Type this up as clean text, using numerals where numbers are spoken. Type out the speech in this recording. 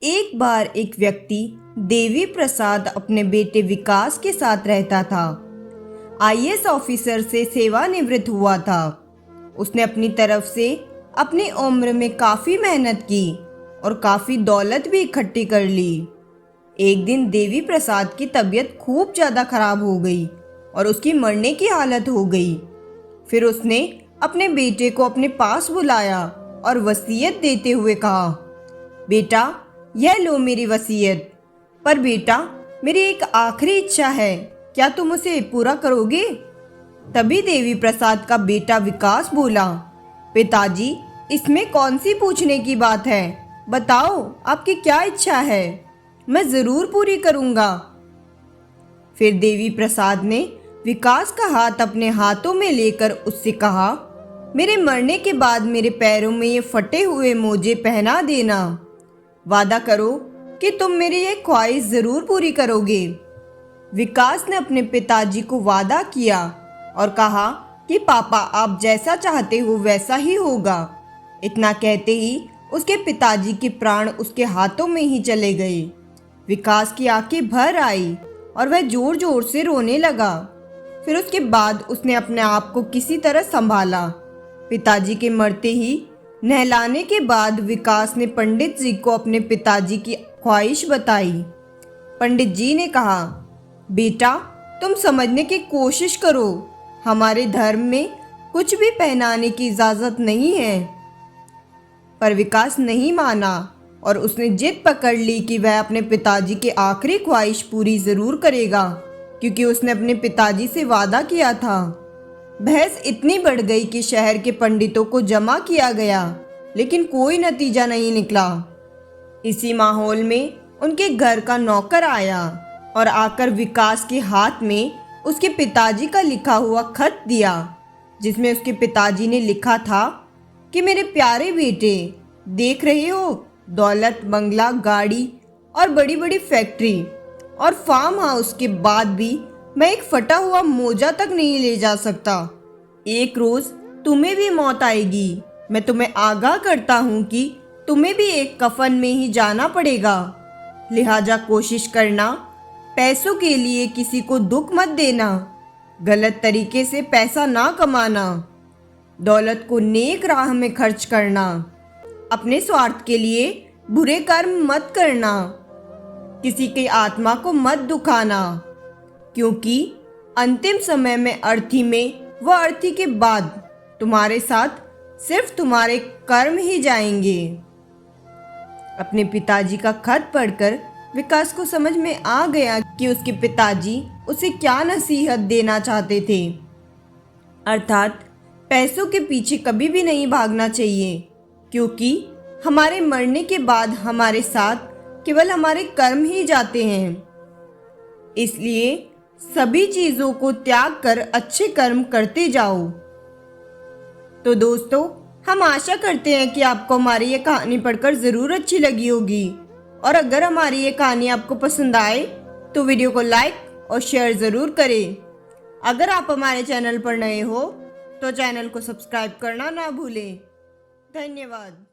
एक बार एक व्यक्ति देवी प्रसाद अपने बेटे विकास के साथ रहता था। आईएएस ऑफिसर से सेवानिवृत्त हुआ था। उसने अपनी तरफ से अपनी उम्र में काफ़ी मेहनत की और काफ़ी दौलत भी इकट्ठी कर ली। एक दिन देवी प्रसाद की तबीयत खूब ज़्यादा खराब हो गई और उसकी मरने की हालत हो गई। फिर उसने अपने बेटे को अपने पास बुलाया और वसीयत देते हुए कहा, बेटा, यह लो मेरी वसीयत। पर बेटा, मेरी एक आखिरी इच्छा है, क्या तुम उसे पूरा करोगे? तभी देवी प्रसाद का बेटा विकास बोला, पिताजी, इसमें कौन सी पूछने की बात है? बताओ, आपकी क्या इच्छा है? मैं ज़रूर पूरी करूँगा। फिर देवी प्रसाद ने विकास का हाथ अपने हाथों में लेकर उससे कहा, मेरे मरने के बाद मेरे पैरों में ये फटे हुए मोजे पहना देना। वादा करो कि तुम मेरी ये ख्वाहिश ज़रूर पूरी करोगे। विकास ने अपने पिताजी को वादा किया और कहा कि पापा, आप जैसा चाहते हो वैसा ही होगा। इतना कहते ही उसके पिताजी के प्राण उसके हाथों में ही चले गए। विकास की आंखें भर आई और वह जोर जोर से रोने लगा। फिर उसके बाद उसने अपने आप को किसी तरह संभाला। पिताजी के मरते ही नहलाने के बाद विकास ने पंडित जी को अपने पिताजी की ख्वाहिश बताई। पंडित जी ने कहा, बेटा, तुम समझने की कोशिश करो, हमारे धर्म में कुछ भी पहनाने की इजाज़त नहीं है। पर विकास नहीं माना और उसने जिद पकड़ ली कि वह अपने पिताजी की आखिरी ख्वाहिश पूरी ज़रूर करेगा, क्योंकि उसने अपने पिताजी से वादा किया था। बहस इतनी बढ़ गई कि शहर के पंडितों को जमा किया गया, लेकिन कोई नतीजा नहीं निकला। इसी माहौल में उनके घर का नौकर आया और आकर विकास के हाथ में उसके पिताजी का लिखा हुआ खत दिया, जिसमें उसके पिताजी ने लिखा था कि मेरे प्यारे बेटे, देख रहे हो, दौलत, बंगला, गाड़ी और बड़ी बड़ी फैक्ट्री और फार्म हाउस के बाद भी मैं एक फटा हुआ मोजा तक नहीं ले जा सकता। एक रोज तुम्हें भी मौत आएगी। मैं तुम्हें आगाह करता हूँ कि तुम्हें भी एक कफन में ही जाना पड़ेगा। लिहाजा कोशिश करना, पैसों के लिए किसी को दुख मत देना, गलत तरीके से पैसा ना कमाना, दौलत को नेक राह में खर्च करना, अपने स्वार्थ के लिए बुरे कर्म मत करना, किसी की आत्मा को मत दुखाना, क्योंकि अंतिम समय में अर्थी में व अर्थी के बाद तुम्हारे साथ सिर्फ तुम्हारे कर्म ही जाएंगे। अपने पिताजी का खत पढ़कर विकास को समझ में आ गया कि उसके पिताजी उसे क्या नसीहत देना चाहते थे, अर्थात पैसों के पीछे कभी भी नहीं भागना चाहिए, क्योंकि हमारे मरने के बाद हमारे साथ केवल हमारे कर्म ही जाते हैं। इसलिए सभी चीज़ों को त्याग कर अच्छे कर्म करते जाओ। तो दोस्तों, हम आशा करते हैं कि आपको हमारी ये कहानी पढ़कर ज़रूर अच्छी लगी होगी, और अगर हमारी ये कहानी आपको पसंद आए तो वीडियो को लाइक और शेयर ज़रूर करें। अगर आप हमारे चैनल पर नए हो तो चैनल को सब्सक्राइब करना ना भूलें। धन्यवाद।